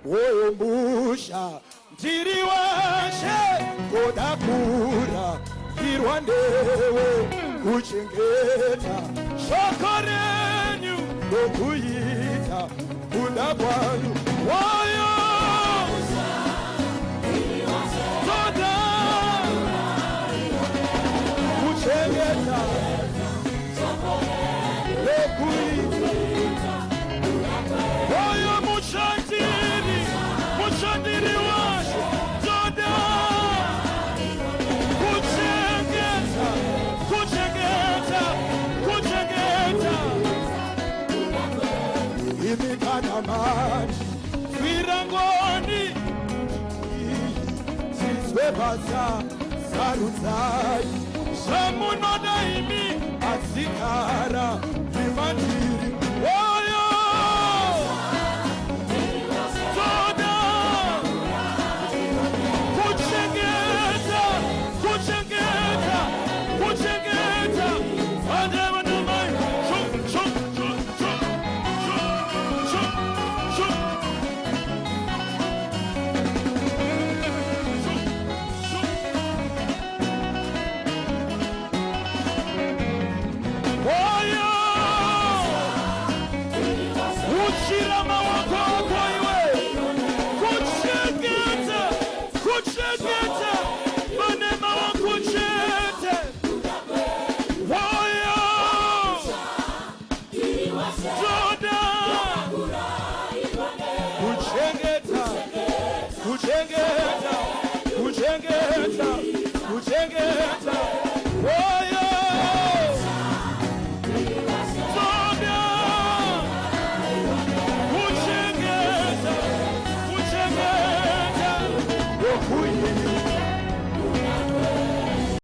woyo mbusha ndiri washe kodakura irwandewe kuchengeta shoko renyu nokuita kuda kwanyu woyo toda kuchengeta nokuita woyo mushandiri washe toda kuchengeta imikana mati virangoni zizwe basa sarudzai zvamunoda imi azigara vimandiri woyo toda kuchengeta kuchengeta